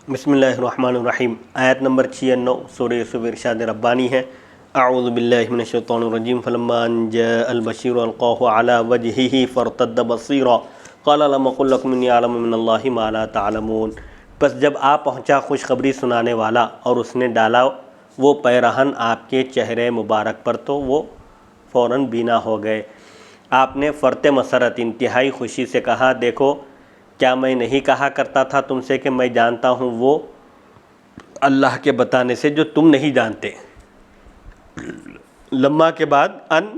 بسم اللہ الرحمن الرحیم۔ آیت نمبر 96 سورہ یوسف ارشاد ربانی ہے، اعوذ باللہ من الشیطان الرجیم فلما ان جاء البشیر القاہ علی وجہہ فارتد بصیرا قال لم اقل لکم انی اعلم من اللہ ما لا تعلمون۔ پس جب آ پہنچا خوشخبری سنانے والا اور اس نے ڈالا وہ پیرہن آپ کے چہرے مبارک پر تو وہ فوراً بینا ہو گئے۔ آپ نے فرط مسرت انتہائی خوشی سے کہا، دیکھو کیا میں نہیں کہا کرتا تھا تم سے کہ میں جانتا ہوں وہ اللہ کے بتانے سے جو تم نہیں جانتے۔ لما کے بعد ان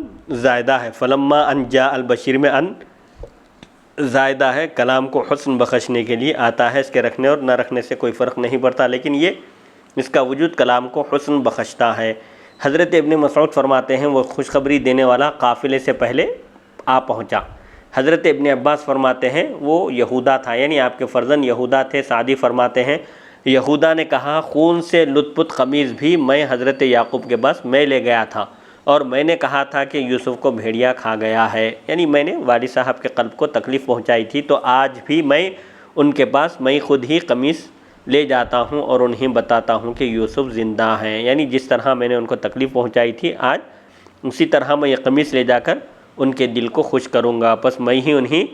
زائدہ ہے، فلما ان جاء البشیر میں ان زائدہ ہے، کلام کو حسن بخشنے کے لیے آتا ہے، اس کے رکھنے اور نہ رکھنے سے کوئی فرق نہیں پڑتا، لیکن یہ اس کا وجود کلام کو حسن بخشتا ہے۔ حضرت ابن مسعود فرماتے ہیں وہ خوشخبری دینے والا قافلے سے پہلے آ پہنچا۔ حضرت ابن عباس فرماتے ہیں وہ یہودا تھا، یعنی آپ کے فرزند یہودا تھے۔ سعدی فرماتے ہیں یہودا نے کہا خون سے لت پت قمیض بھی میں حضرت یعقوب کے پاس میں لے گیا تھا اور میں نے کہا تھا کہ یوسف کو بھیڑیا کھا گیا ہے، یعنی میں نے والد صاحب کے قلب کو تکلیف پہنچائی تھی، تو آج بھی میں ان کے پاس میں خود ہی قمیص لے جاتا ہوں اور انہیں بتاتا ہوں کہ یوسف زندہ ہیں، یعنی جس طرح میں نے ان کو تکلیف پہنچائی تھی آج اسی طرح میں یہ قمیص لے جا کر ان کے دل کو خوش کروں گا، پس میں ہی انہیں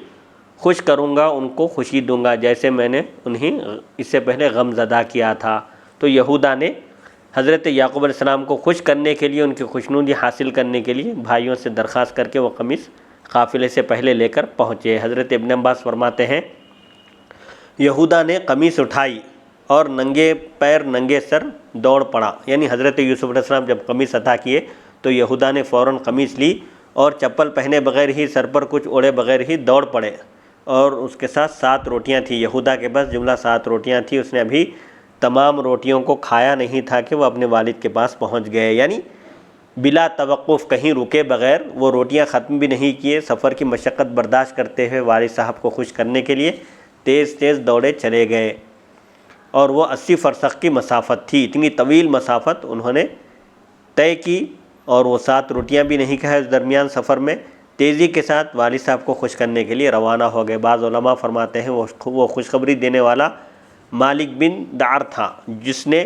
خوش کروں گا، ان کو خوشی دوں گا جیسے میں نے انہیں اس سے پہلے غم زدہ کیا تھا۔ تو یہودا نے حضرت یعقوب علیہ السلام کو خوش کرنے کے لیے، ان کی خوشنودی حاصل کرنے کے لیے بھائیوں سے درخواست کر کے وہ قمیص قافلے سے پہلے لے کر پہنچے۔ حضرت ابن عباس فرماتے ہیں یہودا نے قمیص اٹھائی اور ننگے پیر ننگے سر دوڑ پڑا، یعنی حضرت یوسف علیہ السلام جب قمیص عطا کیے تو یہودا نے فوراً قمیص لی اور چپل پہنے بغیر ہی، سر پر کچھ اوڑھے بغیر ہی دوڑ پڑے، اور اس کے ساتھ 7 روٹیاں تھیں۔ یہودا کے پاس جملہ 7 روٹیاں تھیں، اس نے ابھی تمام روٹیوں کو کھایا نہیں تھا کہ وہ اپنے والد کے پاس پہنچ گئے، یعنی بلا توقف کہیں رکے بغیر وہ روٹیاں ختم بھی نہیں کیے، سفر کی مشقت برداشت کرتے ہوئے والد صاحب کو خوش کرنے کے لیے تیز تیز دوڑے چلے گئے، اور وہ 80 فرسخ کی مسافت تھی، اتنی طویل مسافت انہوں نے طے کی، اور وہ 7 روٹیاں بھی نہیں کھائے اس درمیان سفر میں، تیزی کے ساتھ والد صاحب کو خوش کرنے کے لیے روانہ ہو گئے۔ بعض علماء فرماتے ہیں وہ خوشخبری دینے والا مالک بن دعر تھا جس نے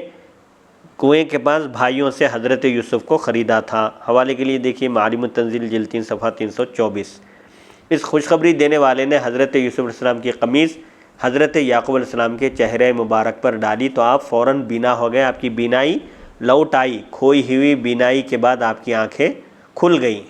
کنویں کے پاس بھائیوں سے حضرت یوسف کو خریدا تھا۔ حوالے کے لیے دیکھیے معالم التنزیل جلد 3 صفحہ 324۔ اس خوشخبری دینے والے نے حضرت یوسف علیہ السلام کی قمیص حضرت یعقوب علیہ السلام کے چہرے مبارک پر ڈالی تو آپ فوراً بینا ہو گئے، آپ کی بینائی لوٹ آئی، کھوئی ہوئی بینائی کے بعد آپ کی آنکھیں کھل گئیں،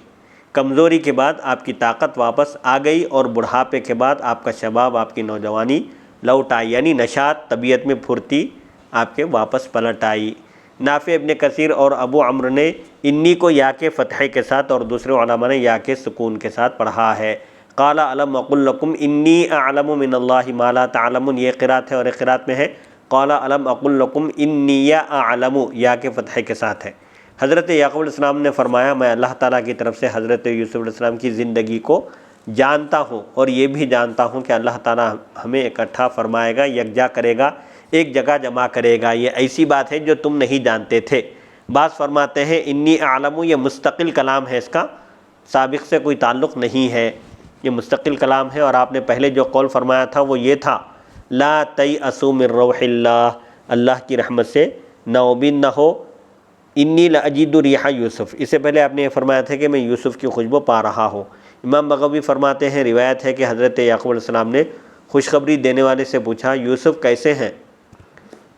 کمزوری کے بعد آپ کی طاقت واپس آ گئی، اور بڑھاپے کے بعد آپ کا شباب، آپ کی نوجوانی لوٹ آئی، یعنی نشاط، طبیعت میں پھرتی آپ کے واپس پلٹ آئی۔ نافع، ابن کثیر اور ابو عمرو نے انی کو یا کے فتحے کے ساتھ اور دوسرے علماء نے یا کے سکون کے ساتھ پڑھا ہے۔ قال الم اقل لکم انی اعلم من اللہ ما لا تعلمون، یہ قرات ہے، اور ایک قرات میں ہے قال الم اقل لکم انی اعلم، یا کے فتحے کے ساتھ ہے۔ حضرت یعقوب علیہ السلام نے فرمایا میں اللہ تعالیٰ کی طرف سے حضرت یوسف علیہ السلام کی زندگی کو جانتا ہوں، اور یہ بھی جانتا ہوں کہ اللہ تعالیٰ ہمیں اکٹھا فرمائے گا، یکجا کرے گا، ایک جگہ جمع کرے گا، یہ ایسی بات ہے جو تم نہیں جانتے تھے۔ بعض فرماتے ہیں انی اعلم، یہ مستقل کلام ہے، اس کا سابق سے کوئی تعلق نہیں ہے، یہ مستقل کلام ہے، اور آپ نے پہلے جو قول فرمایا تھا وہ یہ تھا لا تیأسوا من روح اللہ، اللہ کی رحمت سے نا امید نہ ہو، انی لاجد ریح یوسف، اس سے پہلے آپ نے یہ فرمایا تھا کہ میں یوسف کی خوشبو پا رہا ہوں۔ امام بغوی فرماتے ہیں روایت ہے کہ حضرت یعقوب علیہ السلام نے خوشخبری دینے والے سے پوچھا یوسف کیسے ہیں،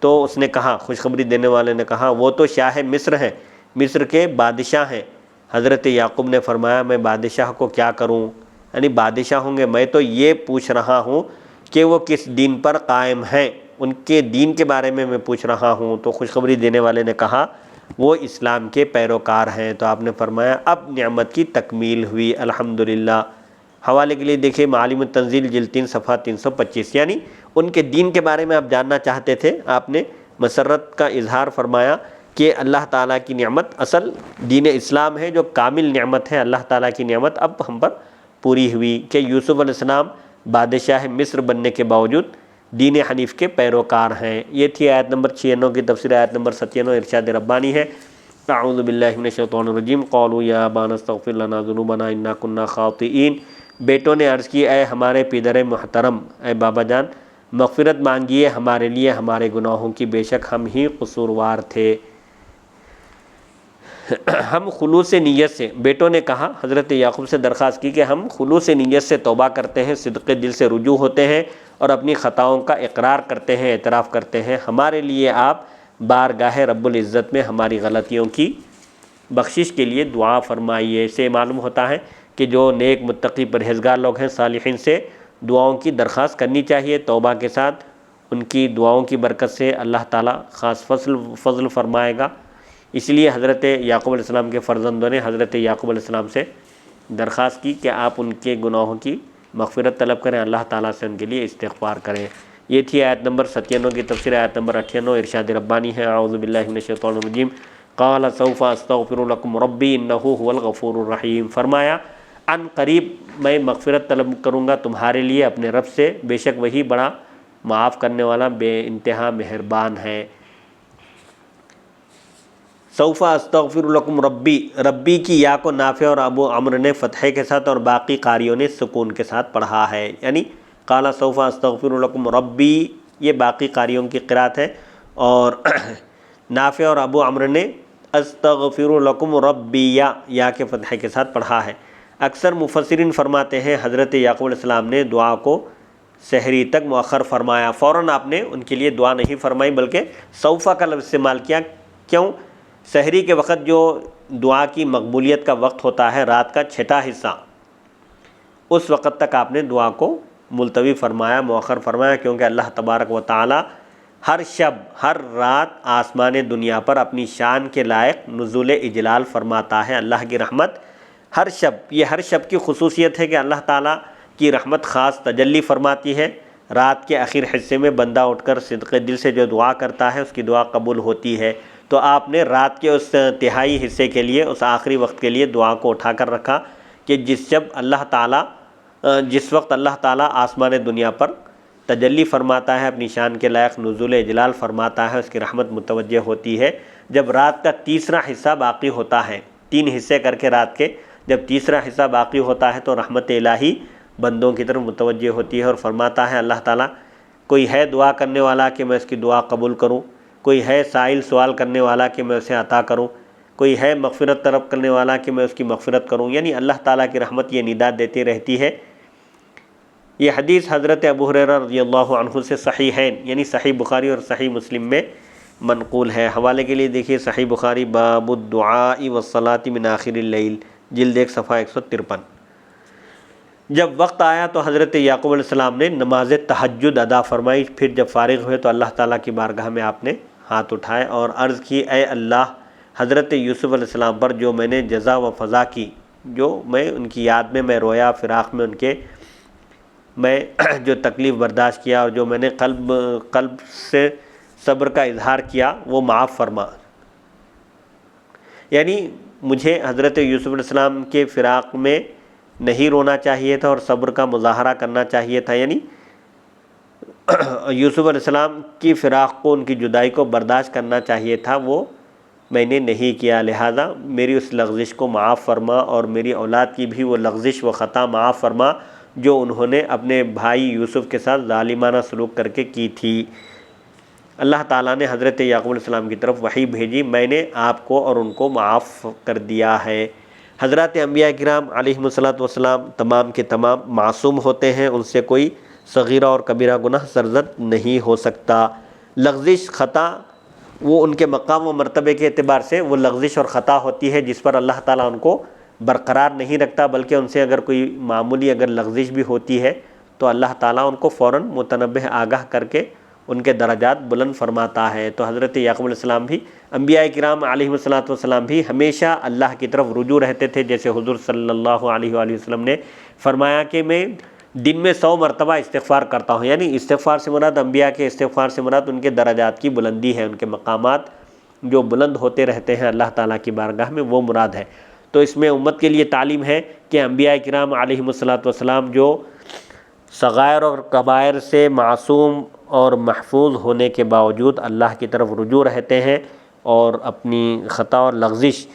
تو اس نے کہا، خوشخبری دینے والے نے کہا وہ تو شاہ مصر ہیں، مصر کے بادشاہ ہیں۔ حضرت یعقوب نے فرمایا میں بادشاہ کو کیا کروں، یعنی بادشاہ ہوں گے، میں تو یہ پوچھ رہا ہوں کہ وہ کس دین پر قائم ہیں، ان کے دین کے بارے میں پوچھ رہا ہوں۔ تو خوشخبری دینے والے نے کہا وہ اسلام کے پیروکار ہیں، تو آپ نے فرمایا اب نعمت کی تکمیل ہوئی، الحمدللہ۔ حوالے کے لیے دیکھیں معالم التنزیل جلد 3 صفحہ 325، یعنی ان کے دین کے بارے میں آپ جاننا چاہتے تھے، آپ نے مسرت کا اظہار فرمایا کہ اللہ تعالیٰ کی نعمت اصل دین اسلام ہے جو کامل نعمت ہے، اللہ تعالیٰ کی نعمت اب ہم پر پوری ہوئی کہ یوسف علیہ السلام بادشاہ مصر بننے کے باوجود دین حنیف کے پیروکار ہیں۔ یہ تھی آیت نمبر 96 کی تفسیر۔ آیت نمبر 97 ارشاد ربانی ہے اعوذ باللہ من الشیطان الرجیم قالوا یا ابانا استغفر لنا ذنوبنا انا کنا خاطئین، بیٹوں نے عرض کی اے ہمارے پیدر محترم، اے بابا جان مغفرت مانگیے ہمارے لیے ہمارے گناہوں کی، بے شک ہم ہی قصوروار تھے۔ ہم خلوص نیت سے، بیٹوں نے کہا حضرت یعقوب سے درخواست کی کہ ہم خلوص نیت سے توبہ کرتے ہیں، صدق دل سے رجوع ہوتے ہیں اور اپنی خطاؤں کا اقرار کرتے ہیں، اعتراف کرتے ہیں۔ ہمارے لیے آپ بارگاہ رب العزت میں ہماری غلطیوں کی بخشش کے لیے دعا فرمائیے۔ سے معلوم ہوتا ہے کہ جو نیک متقی پرہیزگار لوگ ہیں، صالحین سے دعاؤں کی درخواست کرنی چاہیے توبہ کے ساتھ۔ ان کی دعاؤں کی برکت سے اللہ تعالیٰ خاص فضل فرمائے گا۔ اس لیے حضرت یعقوب علیہ السلام کے فرزندوں نے حضرت یعقوب علیہ السلام سے درخواست کی کہ آپ ان کے گناہوں کی مغفرت طلب کریں، اللہ تعالیٰ سے ان کے لیے استغفار کریں۔ یہ تھی آیت نمبر 97 کی تفسیر۔ آیت نمبر 98 ارشاد ربانی ہے، اعوذ باللہ من الشیطان الرجیم، قال سوف استغفر لکم ربی انہ هو الغفور الرحیم۔ فرمایا ان قریب میں مغفرت طلب کروں گا تمہارے لیے اپنے رب سے، بے شک وہی بڑا معاف کرنے والا بے انتہا مہربان ہے۔ سوف استغفر لکم ربی، ربی کی یا کو نافع اور ابو عمرو نے فتحے کے ساتھ اور باقی قاریوں نے سکون کے ساتھ پڑھا ہے، یعنی قال سوف استغفر لکم ربی، یہ باقی قاریوں کی قرات ہے، اور نافع اور ابو عمرو نے استغفر لکم ربی یا کے فتحے کے ساتھ پڑھا ہے۔ اکثر مفسرین فرماتے ہیں حضرت یعقوب علیہ السلام نے دعا کو سحری تک مؤخر فرمایا، فوراً آپ نے ان کے لیے دعا نہیں فرمائی بلکہ سوفا کا لفظ استعمال کیا۔ کیوں؟ سحری کے وقت جو دعا کی مقبولیت کا وقت ہوتا ہے، رات کا چھٹا حصہ، اس وقت تک آپ نے دعا کو ملتوی فرمایا، مؤخر فرمایا، کیونکہ اللہ تبارک و تعالی ہر شب ہر رات آسمان دنیا پر اپنی شان کے لائق نزول اجلال فرماتا ہے۔ اللہ کی رحمت ہر شب، یہ ہر شب کی خصوصیت ہے کہ اللہ تعالیٰ کی رحمت خاص تجلی فرماتی ہے۔ رات کے آخر حصے میں بندہ اٹھ کر صدق دل سے جو دعا کرتا ہے اس کی دعا قبول ہوتی ہے۔ تو آپ نے رات کے اس تہائی حصے کے لیے، اس آخری وقت کے لیے دعا کو اٹھا کر رکھا کہ جس وقت اللہ تعالیٰ آسمان دنیا پر تجلی فرماتا ہے، اپنی شان کے لائق نزول اجلال فرماتا ہے، اس کی رحمت متوجہ ہوتی ہے۔ جب رات کا تیسرا حصہ باقی ہوتا ہے، 3 حصے کر کے رات کے جب تیسرا حصہ باقی ہوتا ہے تو رحمت الہی بندوں کی طرف متوجہ ہوتی ہے اور فرماتا ہے اللہ تعالیٰ کوئی ہے دعا کرنے والا کہ میں اس کی دعا قبول کروں، کوئی ہے سائل سوال کرنے والا کہ میں اسے عطا کروں، کوئی ہے مغفرت طلب کرنے والا کہ میں اس کی مغفرت کروں۔ یعنی اللہ تعالیٰ کی رحمت یہ ندا دیتی رہتی ہے۔ یہ حدیث حضرت ابو ہریرہ رضی اللہ عنہ سے صحیحین یعنی صحیح بخاری اور صحیح مسلم میں منقول ہے۔ حوالے کے لیے دیکھیے صحیح بخاری باب الدعاء والصلاة من آخر اللیل، جلد 1 صفحہ 153۔ جب وقت آیا تو حضرت یعقوب علیہ السلام نے نماز تہجد ادا فرمائی، پھر جب فارغ ہوئے تو اللہ تعالیٰ کی بارگاہ میں آپ نے ہاتھ اٹھائے اور عرض کی، اے اللہ، حضرت یوسف علیہ السلام پر جو میں نے جزا و فضا کی، جو میں ان کی یاد میں رویا، فراق میں ان کے میں جو تکلیف برداشت کیا اور جو میں نے قلب سے صبر کا اظہار کیا، وہ معاف فرما۔ یعنی مجھے حضرت یوسف علیہ السلام کے فراق میں نہیں رونا چاہیے تھا اور صبر کا مظاہرہ کرنا چاہیے تھا، یعنی یوسف علیہ السلام کی فراق کو، ان کی جدائی کو برداشت کرنا چاہیے تھا، وہ میں نے نہیں کیا، لہذا میری اس لغزش کو معاف فرما اور میری اولاد کی بھی وہ لغزش و خطا معاف فرما جو انہوں نے اپنے بھائی یوسف کے ساتھ ظالمانہ سلوک کر کے کی تھی۔ اللہ تعالیٰ نے حضرت یعقوب علیہ السلام کی طرف وحی بھیجی، میں نے آپ کو اور ان کو معاف کر دیا ہے۔ حضرات انبیاء کرام علیہم السلام تمام کے تمام معصوم ہوتے ہیں، ان سے کوئی صغیرہ اور کبیرہ گناہ سرزد نہیں ہو سکتا۔ لغزش، خطا، وہ ان کے مقام و مرتبے کے اعتبار سے وہ لغزش اور خطا ہوتی ہے جس پر اللہ تعالیٰ ان کو برقرار نہیں رکھتا، بلکہ ان سے اگر کوئی معمولی اگر لغزش بھی ہوتی ہے تو اللہ تعالیٰ ان کو فوراً متنبہ آگاہ کر کے ان کے درجات بلند فرماتا ہے۔ تو حضرت یعقوب علیہ السلام بھی، انبیاء کرام علیہم السلام بھی ہمیشہ اللہ کی طرف رجوع رہتے تھے، جیسے حضور صلی اللہ علیہ وآلہ وسلم نے فرمایا کہ میں دن میں 100 مرتبہ استغفار کرتا ہوں، یعنی استغفار سے مراد، انبیاء کے استغفار سے مراد ان کے درجات کی بلندی ہے، ان کے مقامات جو بلند ہوتے رہتے ہیں اللہ تعالیٰ کی بارگاہ میں، وہ مراد ہے۔ تو اس میں امت کے لیے تعلیم ہے کہ انبیاء کرام علیہم السلام جو صغائر اور کبائر سے معصوم اور محفوظ ہونے کے باوجود اللہ کی طرف رجوع رہتے ہیں اور اپنی خطا اور لغزش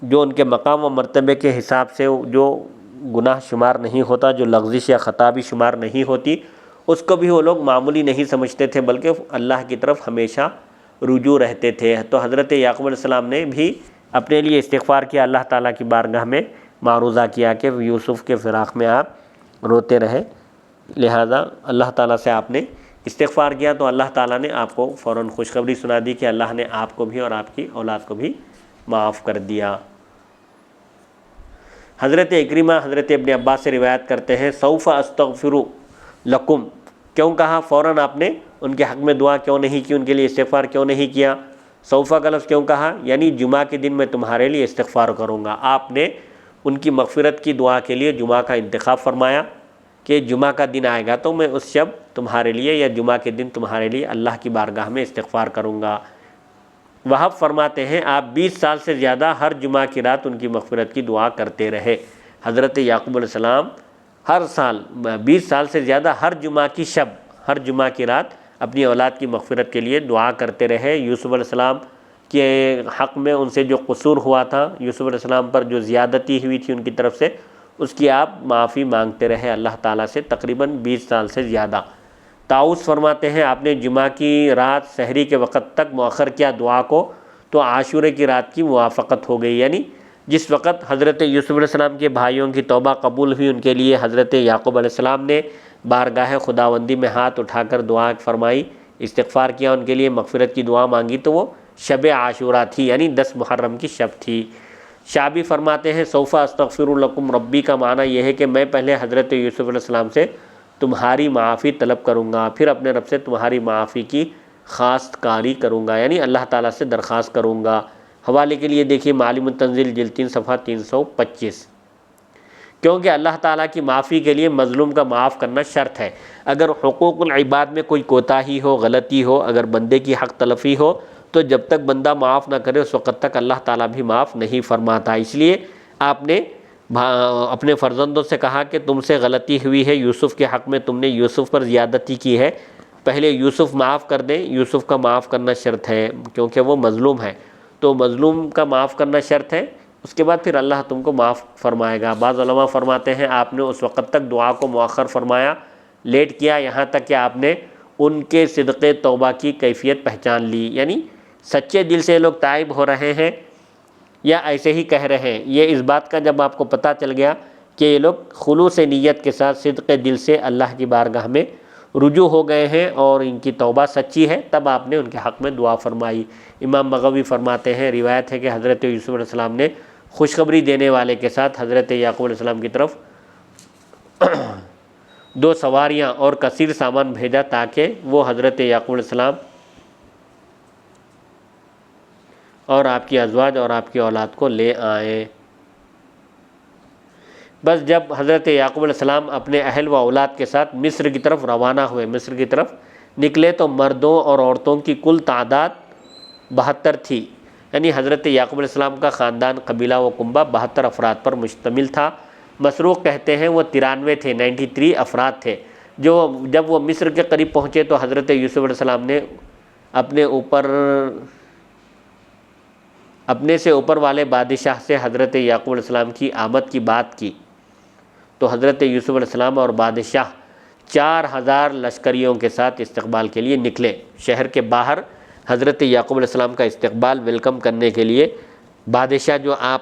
جو ان کے مقام و مرتبے کے حساب سے جو گناہ شمار نہیں ہوتا، جو لغزش یا خطا بھی شمار نہیں ہوتی، اس کو بھی وہ لوگ معمولی نہیں سمجھتے تھے بلکہ اللہ کی طرف ہمیشہ رجوع رہتے تھے۔ تو حضرت یعقوب علیہ السلام نے بھی اپنے لیے استغفار کیا، اللہ تعالیٰ کی بارگاہ میں معروضہ کیا کہ یوسف کے فراق میں آپ روتے رہے، لہذا اللہ تعالیٰ سے آپ نے استغفار کیا تو اللہ تعالیٰ نے آپ کو فوراً خوشخبری سنا دی کہ اللہ نے آپ کو بھی اور آپ کی اولاد کو بھی معاف کر دیا۔ حضرت اکرمہ حضرت ابن عباس سے روایت کرتے ہیں سوف استغفر لکم، کیوں کہا فوراً آپ نے ان کے حق میں دعا کیوں نہیں کی، ان کے لیے استغفار کیوں نہیں کیا؟ سوفہ کا لفظ کیوں کہا؟ یعنی جمعہ کے دن میں تمہارے لیے استغفار کروں گا۔ آپ نے ان کی مغفرت کی دعا کے لیے جمعہ کا انتخاب فرمایا کہ جمعہ کا دن آئے گا تو میں اس شب تمہارے لیے یا جمعہ کے دن تمہارے لیے اللہ کی بارگاہ میں استغفار کروں گا۔ وہب فرماتے ہیں آپ 20 سال سے زیادہ ہر جمعہ کی رات ان کی مغفرت کی دعا کرتے رہے۔ حضرت یعقوب علیہ السلام ہر سال 20 سال سے زیادہ ہر جمعہ کی شب، ہر جمعہ کی رات اپنی اولاد کی مغفرت کے لیے دعا کرتے رہے۔ یوسف علیہ السلام کے حق میں ان سے جو قصور ہوا تھا، یوسف علیہ السلام پر جو زیادتی ہوئی تھی ان کی طرف سے، اس کی آپ معافی مانگتے رہے اللہ تعالیٰ سے تقریباً 20 سال سے زیادہ۔ طاؤس فرماتے ہیں آپ نے جمعہ کی رات سحری کے وقت تک مؤخر کیا دعا کو تو عاشورے کی رات کی موافقت ہو گئی، یعنی جس وقت حضرت یوسف علیہ السلام کے بھائیوں کی توبہ قبول ہوئی ان کے لیے حضرت یعقوب علیہ السلام نے بارگاہ خداوندی میں ہاتھ اٹھا کر دعا فرمائی، استغفار کیا، ان کے لیے مغفرت کی دعا مانگی تو وہ شب عاشورہ تھی، یعنی 10 محرم کی شب تھی۔ شعبی فرماتے ہیں سوف استغفر لکم ربی کا معنی یہ ہے کہ میں پہلے حضرت یوسف علیہ السلام سے تمہاری معافی طلب کروں گا، پھر اپنے رب سے تمہاری معافی کی خواست کاری کروں گا، یعنی اللہ تعالیٰ سے درخواست کروں گا۔ حوالے کے لیے دیکھیے معالم التنزیل جلد 3 صفحہ 325۔ کیونکہ اللہ تعالیٰ کی معافی کے لیے مظلوم کا معاف کرنا شرط ہے۔ اگر حقوق العباد میں کوئی کوتاہی ہو، غلطی ہو، اگر بندے کی حق تلفی ہو تو جب تک بندہ معاف نہ کرے اس وقت تک اللہ تعالیٰ بھی معاف نہیں فرماتا۔ اس لیے آپ نے اپنے فرزندوں سے کہا کہ تم سے غلطی ہوئی ہے، یوسف کے حق میں تم نے یوسف پر زیادتی کی ہے، پہلے یوسف معاف کر دیں، یوسف کا معاف کرنا شرط ہے کیونکہ وہ مظلوم ہے، تو مظلوم کا معاف کرنا شرط ہے، اس کے بعد پھر اللہ تم کو معاف فرمائے گا۔ بعض علماء فرماتے ہیں آپ نے اس وقت تک دعا کو مؤخر فرمایا، لیٹ کیا، یہاں تک کہ آپ نے ان کے صدق توبہ کی کیفیت پہچان لی، یعنی سچے دل سے لوگ تائب ہو رہے ہیں یا ایسے ہی کہہ رہے ہیں، یہ اس بات کا جب آپ کو پتہ چل گیا کہ یہ لوگ خلوص نیت کے ساتھ صدق دل سے اللہ کی بارگاہ میں رجوع ہو گئے ہیں اور ان کی توبہ سچی ہے، تب آپ نے ان کے حق میں دعا فرمائی۔ امام بغوی فرماتے ہیں روایت ہے کہ حضرت یوسف علیہ السلام نے خوشخبری دینے والے کے ساتھ حضرت یعقوب علیہ السلام کی طرف 2 سواریاں اور کثیر سامان بھیجا تاکہ وہ حضرت یعقوب علیہ السلام اور آپ کی ازواج اور آپ کی اولاد کو لے آئیں۔ بس جب حضرت یعقوب علیہ السلام اپنے اہل و اولاد کے ساتھ مصر کی طرف روانہ ہوئے، مصر کی طرف نکلے تو مردوں اور عورتوں کی کل تعداد 72 تھی، یعنی حضرت یعقوب علیہ السلام کا خاندان قبیلہ و کنبہ 72 افراد پر مشتمل تھا۔ مسروق کہتے ہیں وہ 93 تھے، 93 افراد تھے۔ جب وہ مصر کے قریب پہنچے تو حضرت یوسف علیہ السلام نے اپنے سے اوپر والے بادشاہ سے حضرت یعقوب علیہ السلام کی آمد کی بات کی تو حضرت یوسف علیہ السلام اور بادشاہ 4000 لشکریوں کے ساتھ استقبال کے لیے نکلے۔ شہر کے باہر حضرت یعقوب علیہ السلام کا استقبال ویلکم کرنے کے لیے بادشاہ جو آپ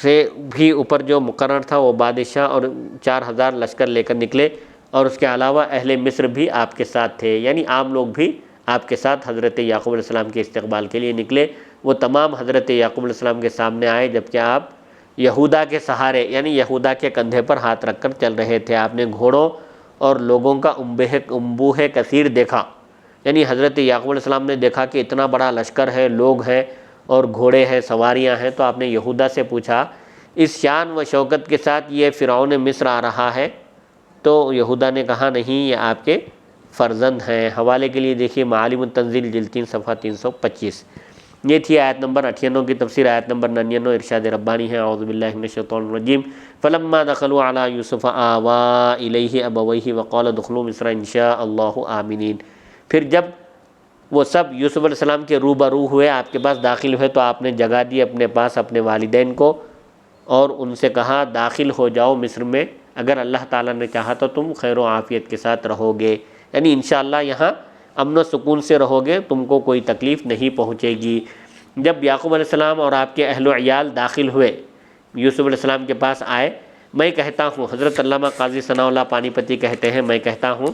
سے بھی اوپر جو مقرر تھا وہ بادشاہ اور 4000 لشکر لے کر نکلے، اور اس کے علاوہ اہل مصر بھی آپ کے ساتھ تھے، یعنی عام لوگ بھی آپ کے ساتھ حضرت یعقوب علیہ السلام کے استقبال کے لیے نکلے۔ وہ تمام حضرت یعقوب علیہ السلام کے سامنے آئے جبکہ آپ یہودا کے سہارے یعنی یہودا کے کندھے پر ہاتھ رکھ کر چل رہے تھے۔ آپ نے گھوڑوں اور لوگوں کا انبوہ کثیر دیکھا، یعنی حضرت یعقوب علیہ السلام نے دیکھا کہ اتنا بڑا لشکر ہے، لوگ ہیں اور گھوڑے ہیں، سواریاں ہیں، تو آپ نے یہودا سے پوچھا اس شان و شوکت کے ساتھ یہ فرعون مصر آ رہا ہے؟ تو یہودا نے کہا نہیں، یہ آپ کے فرزند ہیں۔ حوالے کے لیے دیکھیے معالم التنزیل جلد 3 صفحہ 325۔ یہ تھی آیت نمبر 98 کی تفسیر۔ آیت نمبر 99 ارشاد ربانی ہے، اعوذ باللہ من الشیطان الرجیم، فلما دخلوا علی یوسف آوا الیہ ابویہ وقال ادخلوا مصر ان شاء اللہ آمنین۔ پھر جب وہ سب یوسف علیہ السلام کے روبرو ہوئے، آپ کے پاس داخل ہوئے، تو آپ نے جگہ دی اپنے پاس اپنے والدین کو اور ان سے کہا داخل ہو جاؤ مصر میں اگر اللہ تعالیٰ نے چاہا تو تم خیر و عافیت کے ساتھ رہو گے، یعنی انشاءاللہ یہاں امن و سکون سے رہو گے، تم کو کوئی تکلیف نہیں پہنچے گی۔ جب یعقوب علیہ السلام اور آپ کے اہل و عیال داخل ہوئے، یوسف علیہ السلام کے پاس آئے، میں کہتا ہوں، حضرت علامہ قاضی ثناء اللہ پانی پتی کہتے ہیں، میں کہتا ہوں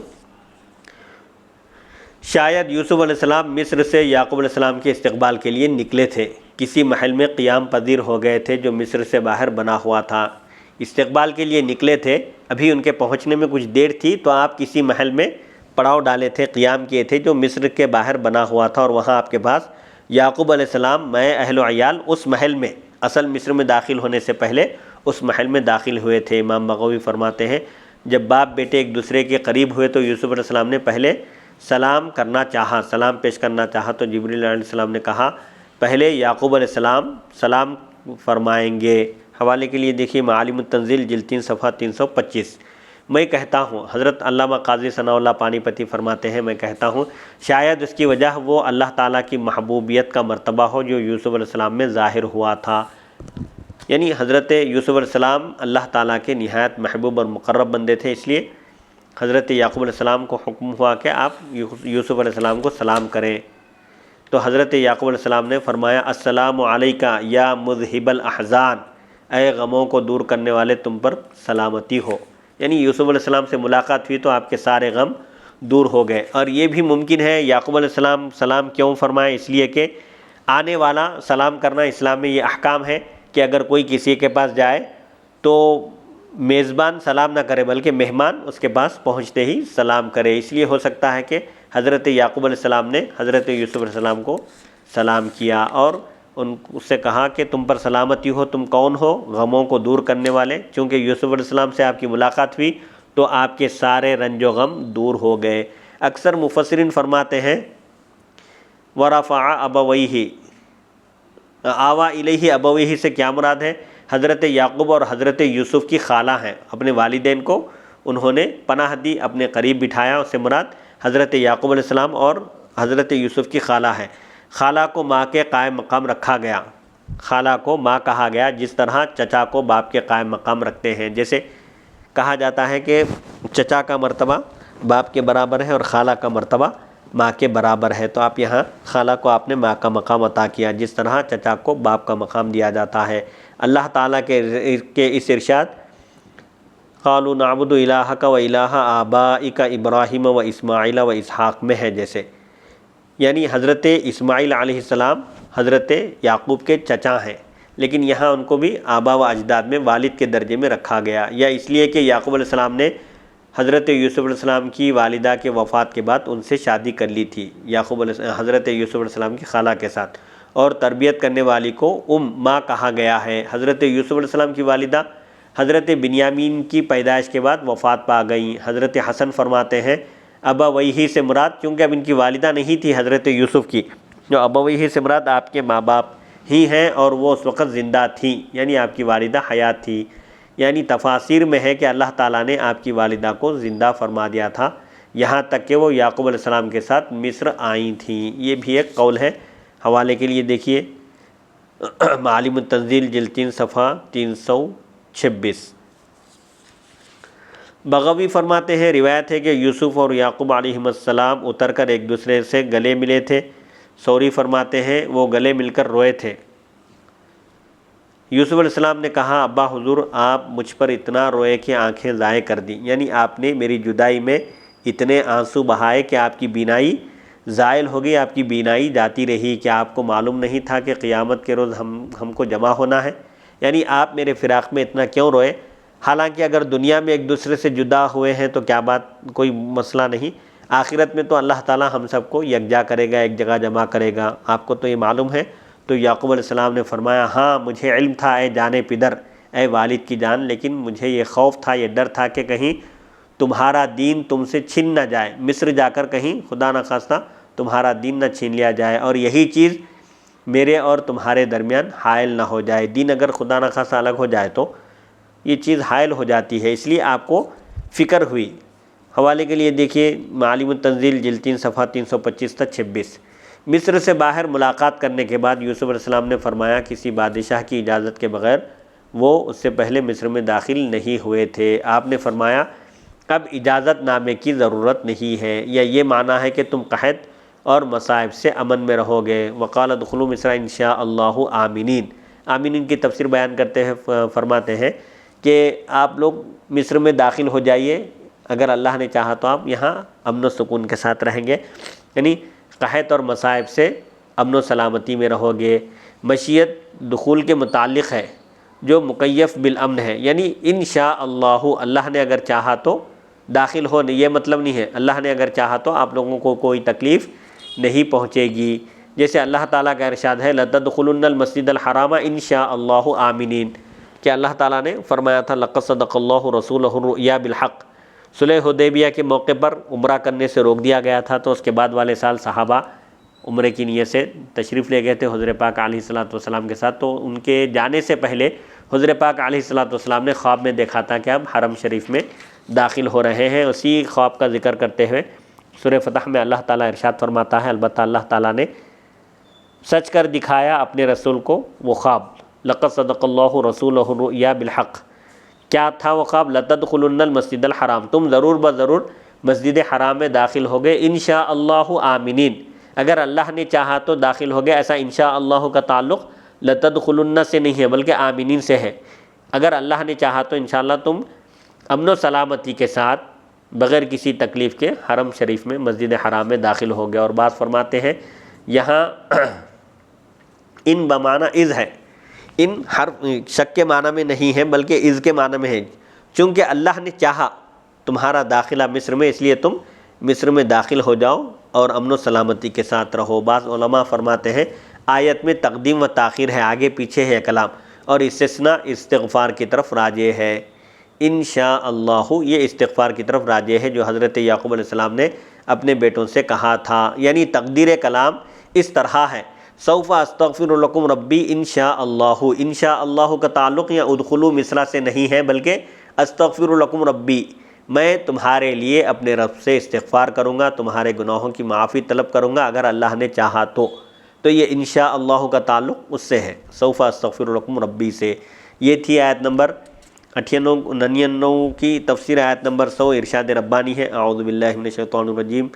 شاید یوسف علیہ السلام مصر سے یعقوب علیہ السلام کے استقبال کے لیے نکلے تھے، کسی محل میں قیام پذیر ہو گئے تھے جو مصر سے باہر بنا ہوا تھا، استقبال کے لیے نکلے تھے، ابھی ان کے پہنچنے میں کچھ دیر تھی تو آپ کسی محل میں پڑاؤ ڈالے تھے، قیام کیے تھے جو مصر کے باہر بنا ہوا تھا، اور وہاں آپ کے پاس یعقوب علیہ السلام میں اہل و عیال اس محل میں، اصل مصر میں داخل ہونے سے پہلے اس محل میں داخل ہوئے تھے۔ امام بغوی فرماتے ہیں جب باپ بیٹے ایک دوسرے کے قریب ہوئے تو یوسف علیہ السلام نے پہلے سلام کرنا چاہا، سلام پیش کرنا چاہا تو جبریل علیہ السلام نے کہا پہلے یعقوب علیہ السلام سلام فرمائیں گے۔ حوالے کے لیے دیکھیے معالم التنزیل جلد 3 صفحہ 325۔ میں کہتا ہوں، حضرت علامہ قاضی ثناء اللہ پانی پتی فرماتے ہیں، میں کہتا ہوں شاید اس کی وجہ وہ اللہ تعالیٰ کی محبوبیت کا مرتبہ ہو جو یوسف علیہ السلام میں ظاہر ہوا تھا، یعنی حضرت یوسف علیہ السلام اللہ تعالیٰ کے نہایت محبوب اور مقرب بندے تھے، اس لیے حضرت یعقوب علیہ السلام کو حکم ہوا کہ آپ یوسف علیہ السلام کو سلام کریں، تو حضرت یعقوب علیہ السلام نے فرمایا السلام علیکہ یا مذہب الاحزان، اے غموں کو دور کرنے والے تم پر سلامتی ہو، یعنی یوسف علیہ السلام سے ملاقات ہوئی تو آپ کے سارے غم دور ہو گئے۔ اور یہ بھی ممکن ہے یعقوب علیہ السلام سلام کیوں فرمائے، اس لیے کہ آنے والا سلام کرنا اسلام میں یہ احکام ہے کہ اگر کوئی کسی کے پاس جائے تو میزبان سلام نہ کرے بلکہ مہمان اس کے پاس پہنچتے ہی سلام کرے، اس لیے ہو سکتا ہے کہ حضرت یعقوب علیہ السلام نے حضرت یوسف علیہ السلام کو سلام کیا اور اس سے کہا کہ تم پر سلامتی ہو، تم کون ہو؟ غموں کو دور کرنے والے، چونکہ یوسف علیہ السلام سے آپ کی ملاقات ہوئی تو آپ کے سارے رنج و غم دور ہو گئے۔ اکثر مفسرین فرماتے ہیں وَرَفَعَ أَبَوَيْهِ، آوا الیہ ابویہ سے کیا مراد ہے؟ حضرت یعقوب اور حضرت یوسف کی خالہ ہیں، اپنے والدین کو انہوں نے پناہ دی، اپنے قریب بٹھایا، اس سے مراد حضرت یعقوب علیہ السلام اور حضرت یوسف کی خالہ ہے۔ خالہ کو ماں کے قائم مقام رکھا گیا، خالہ کو ماں کہا گیا جس طرح چچا کو باپ کے قائم مقام رکھتے ہیں، جیسے کہا جاتا ہے کہ چچا کا مرتبہ باپ کے برابر ہے اور خالہ کا مرتبہ ماں کے برابر ہے، تو آپ یہاں خالہ کو آپ نے ماں کا مقام عطا کیا جس طرح چچا کو باپ کا مقام دیا جاتا ہے۔ اللہ تعالیٰ کے اس ارشاد قالوا نعبد الہک و الہ آبائک ابراہیم و اسماعیل و اسحاق میں ہے، جیسے یعنی حضرت اسماعیل علیہ السلام حضرت یعقوب کے چچا ہیں، لیکن یہاں ان کو بھی آبا و اجداد میں والد کے درجے میں رکھا گیا، یا اس لیے کہ یعقوب علیہ السلام نے حضرت یوسف علیہ السلام کی والدہ کے وفات کے بعد ان سے شادی کر لی تھی، حضرت یوسف علیہ السلام کی خالہ کے ساتھ، اور تربیت کرنے والی کو ماں کہا گیا ہے۔ حضرت یوسف علیہ السلام کی والدہ حضرت بنیامین کی پیدائش کے بعد وفات پا گئیں۔ حضرت حسن فرماتے ہیں ابویہ سے مراد، کیونکہ اب ان کی والدہ نہیں تھی حضرت یوسف کی، جو ابویہ سے مراد آپ کے ماں باپ ہی ہیں اور وہ اس وقت زندہ تھیں، یعنی آپ کی والدہ حیات تھی، یعنی تفاسیر میں ہے کہ اللہ تعالیٰ نے آپ کی والدہ کو زندہ فرما دیا تھا یہاں تک کہ وہ یعقوب علیہ السلام کے ساتھ مصر آئی تھیں، یہ بھی ایک قول ہے۔ حوالے کے لیے دیکھیے معالم التنزیل جلد 3 صفحہ 326۔ بغوی فرماتے ہیں روایت ہے کہ یوسف اور یعقوب علیہ السلام اتر کر ایک دوسرے سے گلے ملے تھے، سوری فرماتے ہیں وہ گلے مل کر روئے تھے۔ یوسف علیہ السلام نے کہا ابا حضور آپ مجھ پر اتنا روئے کہ آنکھیں ضائع کر دیں، یعنی آپ نے میری جدائی میں اتنے آنسو بہائے کہ آپ کی بینائی زائل ہو گئی، آپ کی بینائی جاتی رہی، کہ آپ کو معلوم نہیں تھا کہ قیامت کے روز ہم کو جمع ہونا ہے، یعنی آپ میرے فراق میں اتنا کیوں روئے؟ حالانکہ اگر دنیا میں ایک دوسرے سے جدا ہوئے ہیں تو کیا بات، کوئی مسئلہ نہیں، آخرت میں تو اللہ تعالیٰ ہم سب کو یکجا کرے گا، ایک جگہ جمع کرے گا، آپ کو تو یہ معلوم ہے۔ تو یعقوب علیہ السلام نے فرمایا ہاں مجھے علم تھا اے جان پدر، اے والد کی جان، لیکن مجھے یہ خوف تھا، یہ ڈر تھا کہ کہیں تمہارا دین تم سے چھن نہ جائے، مصر جا کر کہیں خدا نخواستہ تمہارا دین نہ چھین لیا جائے، اور یہی چیز میرے اور تمہارے درمیان حائل نہ ہو جائے، دین اگر خدا نخواستہ الگ ہو جائے تو یہ چیز حائل ہو جاتی ہے، اس لیے آپ کو فکر ہوئی۔ حوالے کے لیے دیکھیے معالم التنزیل جلد 3 صفحہ 325 تا 26۔ مصر سے باہر ملاقات کرنے کے بعد یوسف علیہ السلام نے فرمایا کسی بادشاہ کی اجازت کے بغیر وہ اس سے پہلے مصر میں داخل نہیں ہوئے تھے۔ آپ نے فرمایا اب اجازت نامے کی ضرورت نہیں ہے، یا یہ معنی ہے کہ تم قحط اور مصائب سے امن میں رہو گے۔ وقال ادخلوا مصر ان شاء اللہ آمنین۔ آمنین کی تفسیر بیان کرتے ہیں، فرماتے ہیں کہ آپ لوگ مصر میں داخل ہو جائیے، اگر اللہ نے چاہا تو آپ یہاں امن و سکون کے ساتھ رہیں گے، یعنی قحط اور مصائب سے امن و سلامتی میں رہو گے۔ مشیت دخول کے متعلق ہے جو مکیف بالامن ہے، یعنی انشاء اللہ، اللہ نے اگر چاہا تو داخل ہو، یہ مطلب نہیں ہے اللہ نے اگر چاہا تو آپ لوگوں کو کوئی تکلیف نہیں پہنچے گی۔ جیسے اللہ تعالیٰ کا ارشاد ہے لَتَدْخُلُنَّ الْمَسْجِدَ الْحَرَامَ إِنْ شَاءَ اللَّهُ آمِنِينَ، کہ اللہ تعالیٰ نے فرمایا تھا لَقَدْ صَدَقَ اللَّهُ رَسُولَهُ الرُّؤْيَا بِالْحَقِّ۔ صلح حدیبیہ کے موقع پر عمرہ کرنے سے روک دیا گیا تھا، تو اس کے بعد والے سال صحابہ عمرے کی نیت سے تشریف لے گئے تھے حضور پاک علیہ الصلوۃ والسلام کے ساتھ، تو ان کے جانے سے پہلے حضور پاک علیہ الصلوۃ والسلام نے خواب میں دیکھا تھا کہ اب حرم شریف میں داخل ہو رہے ہیں۔ اسی خواب کا ذکر کرتے ہوئے سورہ فتح میں اللہ تعالیٰ ارشاد فرماتا ہے، البتہ اللہ تعالیٰ نے سچ کر دکھایا اپنے رسول کو وہ خواب، لَقَدْ صَدَقَ اللَّهُ رَسُولَهُ الرُّؤْيَا بِالْحَقِّ۔ کیا تھا وہ خواب؟ لَتَدْخُلُنَّ الْمَسْجِدَ الْحَرَامَ، تم ضرور بضرور مسجد حرام میں داخل ہوگے، انشاء اللہ آمنین، اگر اللہ نے چاہا تو داخل ہوگے۔ ایسا انشاء اللہ کا تعلق لَتَدْخُلُنَّ سے نہیں ہے بلکہ آمنین سے ہے، اگر اللہ نے چاہا تو انشاءاللہ تم امن و سلامتی کے ساتھ بغیر کسی تکلیف کے حرم شریف میں مسجد حرام میں داخل ہوگے۔ اور بعض فرماتے ہیں یہاں ان بمعنی از ہے، ان حرف شک کے معنی میں نہیں ہے بلکہ از کے معنی میں ہے، چونکہ اللہ نے چاہا تمہارا داخلہ مصر میں، اس لیے تم مصر میں داخل ہو جاؤ اور امن و سلامتی کے ساتھ رہو۔ بعض علماء فرماتے ہیں آیت میں تقدیم و تاخیر ہے، آگے پیچھے ہے کلام، اور استثناء استغفار کی طرف راجع ہے۔ انشاء اللہ یہ استغفار کی طرف راجع ہے جو حضرت یعقوب علیہ السلام نے اپنے بیٹوں سے کہا تھا، یعنی تقدیر کلام اس طرح ہے سوف استغفر لکم ربی انشاء اللہ۔ انشاء اللہ کا تعلق یا ادخلوا مصر سے نہیں ہے بلکہ استغفر لکم ربی، میں تمہارے لیے اپنے رب سے استغفار کروں گا، تمہارے گناہوں کی معافی طلب کروں گا اگر اللہ نے چاہا تو یہ انشاء اللہ کا تعلق اس سے ہے، سوف استغفر لکم ربی سے۔ یہ تھی آیت نمبر 99 کی تفسیر۔ آیت نمبر 100 ارشاد ربانی ہے، اعوذ باللہ من الشیطان الرجیم،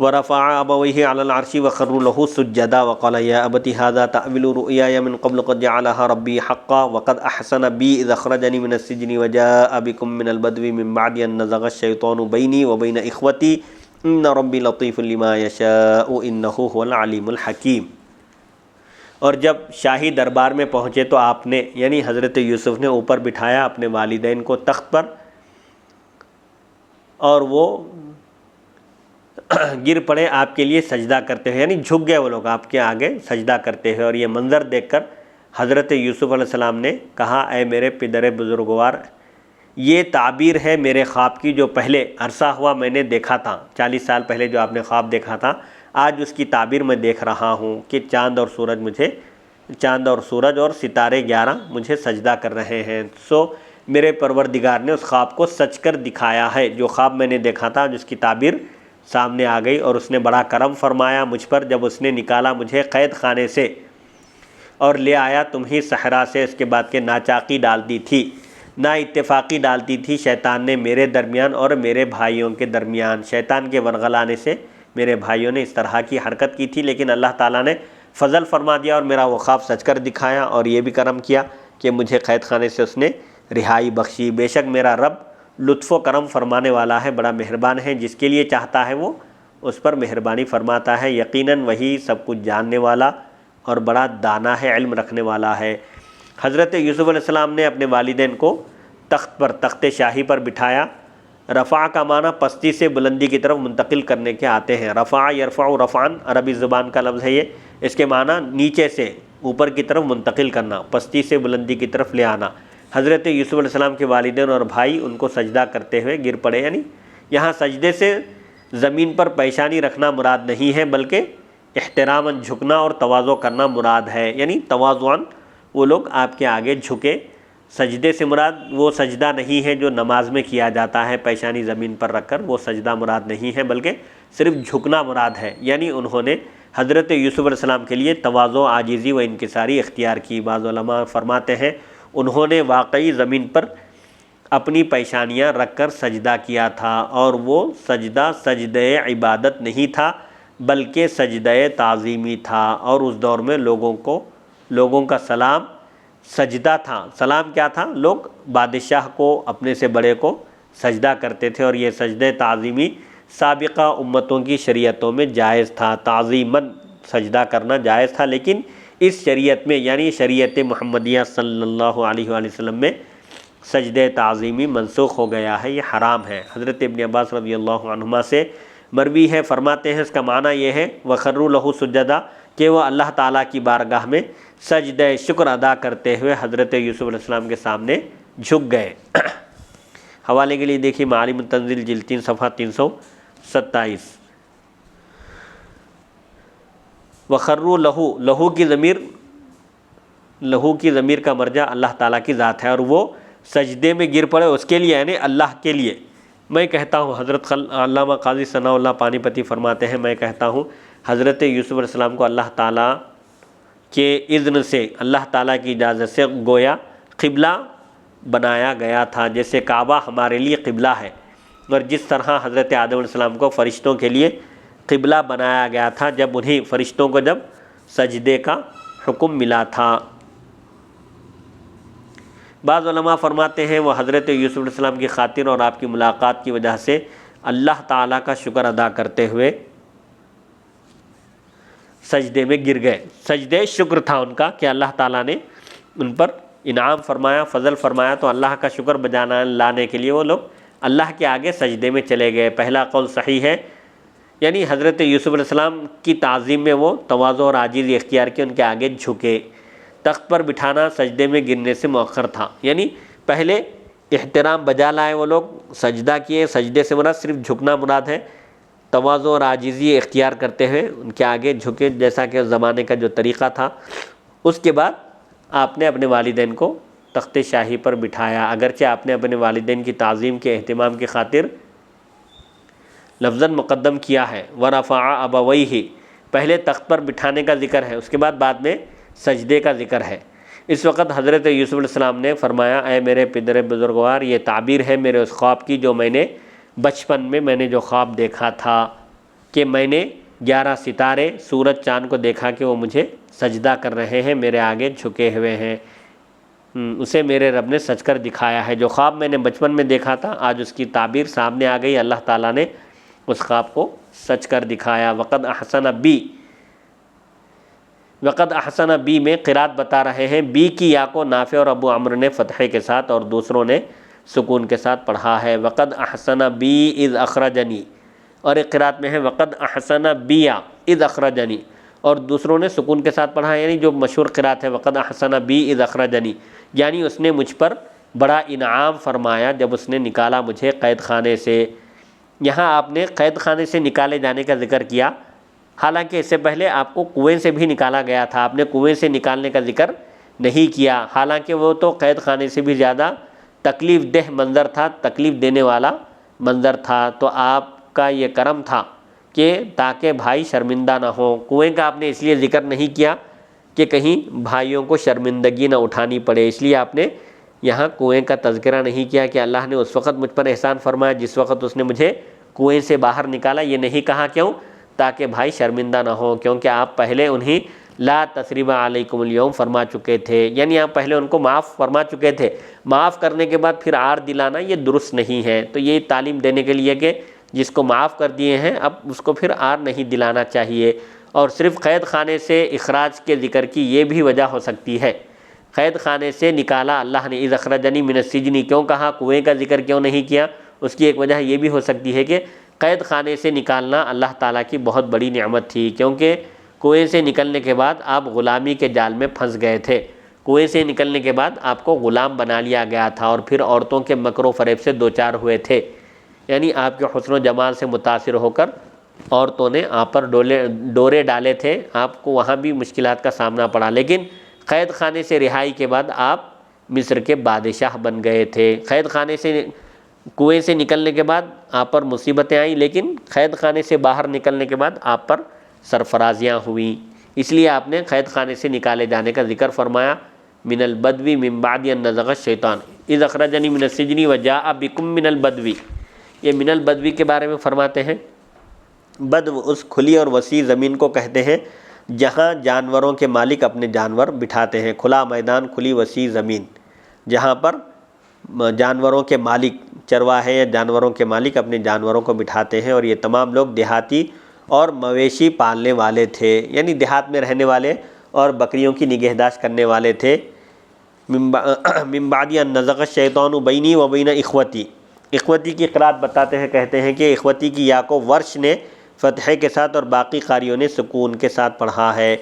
وَرَفَعَ أَبَوَيْهِ عَلَى الْعَرْشِ وَخَرُّوا لَهُ سُجَّدًا وَقَالَ يَا أَبَتِ هَذَا تَأْوِيلُ رُؤْيَايَ مِنْ قَبْلُ قَدْ جَعَلَهَا رَبِّي حَقًّا وَقَدْ أَحْسَنَ بِي إِذْ أَخْرَجَنِي مِنَ السِّجْنِ وَجَاءَ بِكُم مِّنَ الْبَدْوِ مِن بَعْدِ أَن نَّزَغَ الشَّيْطَانُ بَيْنِي وَبَيْنَ إِخْوَتِي إِنَّ رَبِّي لَطِيفٌ لِّمَا يَشَاءُ إِنَّهُ هُوَ الْعَلِيمُ الْحَكِيمُ۔ اور جب شاہی دربار میں پہنچے تو آپ نے یعنی حضرت یوسف نے اوپر بٹھایا اپنے والدین کو تخت پر، اور وہ گر پڑے آپ کے لیے سجدہ کرتے ہوئے، یعنی جھک گئے وہ لوگ آپ کے آگے سجدہ کرتے ہوئے۔ اور یہ منظر دیکھ کر حضرت یوسف علیہ السلام نے کہا اے میرے پدر بزرگوار، یہ تعبیر ہے میرے خواب کی جو پہلے عرصہ ہوا میں نے دیکھا تھا، 40 سال پہلے جو آپ نے خواب دیکھا تھا، آج اس کی تعبیر میں دیکھ رہا ہوں کہ چاند اور سورج اور ستارے 11 مجھے سجدہ کر رہے ہیں۔ سو میرے پروردگار نے اس خواب کو سچ کر دکھایا ہے، جو خواب میں نے دیکھا تھا جس کی تعبیر سامنے آ گئی، اور اس نے بڑا کرم فرمایا مجھ پر جب اس نے نکالا مجھے قید خانے سے اور لے آیا تمہیں صحرا سے، اس کے بعد کہ ناچاقی ڈالتی تھی، نا اتفاقی ڈالتی تھی شیطان نے میرے درمیان اور میرے بھائیوں کے درمیان۔ شیطان کے ورغلانے سے میرے بھائیوں نے اس طرح کی حرکت کی تھی، لیکن اللہ تعالیٰ نے فضل فرما دیا اور میرا وہ خواب سچ کر دکھایا، اور یہ بھی کرم کیا کہ مجھے قید خانے سے اس نے رہائی بخشی۔ بے شک میرا رب لطف و کرم فرمانے والا ہے، بڑا مہربان ہے، جس کے لیے چاہتا ہے وہ اس پر مہربانی فرماتا ہے، یقیناً وہی سب کچھ جاننے والا اور بڑا دانا ہے، علم رکھنے والا ہے۔ حضرت یوسف علیہ السلام نے اپنے والدین کو تخت شاہی پر بٹھایا۔ رفع کا معنی پستی سے بلندی کی طرف منتقل کرنے کے آتے ہیں، رفع یرفع رفعن عربی زبان کا لفظ ہے یہ، اس کے معنی نیچے سے اوپر کی طرف منتقل کرنا، پستی سے بلندی کی طرف لے آنا۔ حضرت یوسف علیہ السلام کے والدین اور بھائی ان کو سجدہ کرتے ہوئے گر پڑے، یعنی یہاں سجدے سے زمین پر پیشانی رکھنا مراد نہیں ہے بلکہ احتراماً جھکنا اور تواضع کرنا مراد ہے، یعنی تواضعاً وہ لوگ آپ کے آگے جھکے۔ سجدے سے مراد وہ سجدہ نہیں ہے جو نماز میں کیا جاتا ہے پیشانی زمین پر رکھ کر، وہ سجدہ مراد نہیں ہے بلکہ صرف جھکنا مراد ہے، یعنی انہوں نے حضرت یوسف علیہ السلام کے لیے تواضع، عاجزی و انکساری اختیار کی۔ بعض علماء فرماتے ہیں انہوں نے واقعی زمین پر اپنی پیشانیاں رکھ کر سجدہ کیا تھا، اور وہ سجدہ سجدہ عبادت نہیں تھا بلکہ سجدہ تعظیمی تھا، اور اس دور میں لوگوں کا سلام سجدہ تھا۔ سلام کیا تھا؟ لوگ بادشاہ کو، اپنے سے بڑے کو سجدہ کرتے تھے، اور یہ سجدہ تعظیمی سابقہ امتوں کی شریعتوں میں جائز تھا، تعظیماً سجدہ کرنا جائز تھا، لیکن اس شریعت میں یعنی شریعت محمدیہ صلی اللہ علیہ وآلہ وسلم میں سجدہ تعظیمی منسوخ ہو گیا ہے، یہ حرام ہے۔ حضرت ابن عباس رضی اللہ عنہما سے مروی ہے، فرماتے ہیں اس کا معنی یہ ہے وَخَرُّوا لَهُ سُجَّدًا، کہ وہ اللہ تعالیٰ کی بارگاہ میں سجدہ شکر ادا کرتے ہوئے حضرت یوسف علیہ السلام کے سامنے جھک گئے۔ حوالے کے لیے دیکھیے معالم التنزیل جلد 3 صفحہ 327۔ وَخَرُّوا لَهُ، لہو کی ضمیر کا مرجع اللہ تعالیٰ کی ذات ہے، اور وہ سجدے میں گر پڑے اس کے لیے، یعنی اللہ کے لیے۔ میں کہتا ہوں، حضرت علامہ قاضی ثناء اللہ پانی پتی فرماتے ہیں، میں کہتا ہوں حضرت یوسف علیہ السلام کو اللہ تعالیٰ کے اذن سے، اللہ تعالیٰ کی اجازت سے گویا قبلہ بنایا گیا تھا، جیسے کعبہ ہمارے لیے قبلہ ہے، اور جس طرح حضرت آدم علیہ السلام کو فرشتوں کے لیے قبلہ بنایا گیا تھا جب انہیں فرشتوں کو جب سجدے کا حکم ملا تھا۔ بعض علماء فرماتے ہیں وہ حضرت یوسف علیہ السلام کی خاطر اور آپ کی ملاقات کی وجہ سے اللہ تعالیٰ کا شکر ادا کرتے ہوئے سجدے میں گر گئے۔ سجدے شکر تھا ان کا کہ اللہ تعالیٰ نے ان پر انعام فرمایا، فضل فرمایا، تو اللہ کا شکر بجانا لانے کے لیے وہ لوگ اللہ کے آگے سجدے میں چلے گئے۔ پہلا قول صحیح ہے، یعنی حضرت یوسف علیہ السلام کی تعظیم میں وہ تواضع اور عاجزی اختیار کے ان کے آگے جھکے۔ تخت پر بٹھانا سجدے میں گرنے سے مؤخر تھا، یعنی پہلے احترام بجا لائے وہ لوگ، سجدہ کیے، سجدے سے مراد صرف جھکنا مراد ہے، تواضع اور عاجزی اختیار کرتے ہوئے ان کے آگے جھکے، جیسا کہ اس زمانے کا جو طریقہ تھا۔ اس کے بعد آپ نے اپنے والدین کو تخت شاہی پر بٹھایا، اگرچہ آپ نے اپنے والدین کی تعظیم کے اہتمام کی خاطر لفظاً مقدم کیا ہے، وَرَفَعَ أَبَوَيْهِ، پہلے تخت پر بٹھانے کا ذکر ہے، اس کے بعد میں سجدے کا ذکر ہے۔ اس وقت حضرت یوسف علیہ السلام نے فرمایا، اے میرے پدر بزرگوار، یہ تعبیر ہے میرے اس خواب کی جو میں نے بچپن میں جو خواب دیکھا تھا کہ میں نے 11 ستارے، سورج، چاند کو دیکھا کہ وہ مجھے سجدہ کر رہے ہیں، میرے آگے جھکے ہوئے ہیں، اسے میرے رب نے سچ کر دکھایا ہے۔ جو خواب میں نے بچپن میں دیکھا تھا آج اس کی تعبیر سامنے آ گئی، اللہ تعالیٰ نے اس خواب کو سچ کر دکھایا۔ وقد احسن بی میں قرات بتا رہے ہیں، بی کی یا کو نافع اور ابو عمرو نے فتحے کے ساتھ اور دوسروں نے سکون کے ساتھ پڑھا ہے۔ وقد احسن بی اذ اخرجنی، اور ایک قرات میں ہے وقد احسن بیا اذ اخرجنی، اور دوسروں نے سکون کے ساتھ پڑھا ہے، یعنی جو مشہور قرات ہے وقد احسن بی اذ اخرجنی، یعنی اس نے مجھ پر بڑا انعام فرمایا جب اس نے نکالا مجھے قید خانے سے۔ یہاں آپ نے قید خانے سے نکالے جانے کا ذکر کیا، حالانکہ اس سے پہلے آپ کو کنویں سے بھی نکالا گیا تھا، آپ نے کنویں سے نکالنے کا ذکر نہیں کیا، حالانکہ وہ تو قید خانے سے بھی زیادہ تکلیف دہ منظر تھا، تکلیف دینے والا منظر تھا، تو آپ کا یہ کرم تھا کہ تاکہ بھائی شرمندہ نہ ہوں۔ کنویں کا آپ نے اس لیے ذکر نہیں کیا کہ کہیں بھائیوں کو شرمندگی نہ اٹھانی پڑے، اس لیے آپ نے یہاں کنویں کا تذکرہ نہیں کیا کہ اللہ نے اس وقت مجھ پر احسان فرمایا جس وقت اس نے مجھے کنویں سے باہر نکالا، یہ نہیں کہا، کیوں؟ تاکہ بھائی شرمندہ نہ ہو، کیونکہ آپ پہلے انہیں لا تثریب علیکم اليوم فرما چکے تھے، یعنی آپ پہلے ان کو معاف فرما چکے تھے، معاف کرنے کے بعد پھر عار دلانا یہ درست نہیں ہے۔ تو یہ تعلیم دینے کے لیے کہ جس کو معاف کر دیے ہیں اب اس کو پھر عار نہیں دلانا چاہیے۔ اور صرف قید خانے سے اخراج کے ذکر کی یہ بھی وجہ ہو سکتی ہے، قید خانے سے نکالا اللہ نے، اذ اخرجنی من السجن کیوں کہا، کنویں کا ذکر کیوں نہیں کیا؟ اس کی ایک وجہ یہ بھی ہو سکتی ہے کہ قید خانے سے نکالنا اللہ تعالیٰ کی بہت بڑی نعمت تھی، کیونکہ کنویں سے نکلنے کے بعد آپ غلامی کے جال میں پھنس گئے تھے، کنویں سے نکلنے کے بعد آپ کو غلام بنا لیا گیا تھا، اور پھر عورتوں کے مکر و فریب سے دوچار ہوئے تھے، یعنی آپ کے حسن و جمال سے متاثر ہو کر عورتوں نے آپ پر ڈورے ڈالے تھے، آپ کو وہاں بھی مشکلات کا سامنا پڑا، لیکن قید خانے سے رہائی کے بعد آپ مصر کے بادشاہ بن گئے تھے۔ قید خانے سے کنویں سے نکلنے کے بعد آپ پر مصیبتیں آئیں، لیکن قید خانے سے باہر نکلنے کے بعد آپ پر سرفرازیاں ہوئیں، اس لیے آپ نے قید خانے سے نکالے جانے کا ذکر فرمایا۔ من البدوی من بعد ان نزغ الشیطان اذ اخرجنی من السجن وجاء بکم من البدوی، یہ من البدوی کے بارے میں فرماتے ہیں بدو اس کھلی اور وسیع زمین کو کہتے ہیں جہاں جانوروں کے مالک اپنے جانور بٹھاتے ہیں، کھلا میدان، کھلی وسیع زمین جہاں پر جانوروں کے مالک، چرواہے یا جانوروں کے مالک اپنے جانوروں کو بٹھاتے ہیں، اور یہ تمام لوگ دیہاتی اور مویشی پالنے والے تھے، یعنی دیہات میں رہنے والے اور بکریوں کی نگہداشت کرنے والے تھے۔ من بعد ان نزغ الشیطان بینی و بین اخوتی، اخوتی کی قرات بتاتے ہیں، کہتے ہیں کہ اخوتی کی یا کو ورش نے فتحے کے ساتھ اور باقی قاریوں نے سکون کے ساتھ پڑھا ہے۔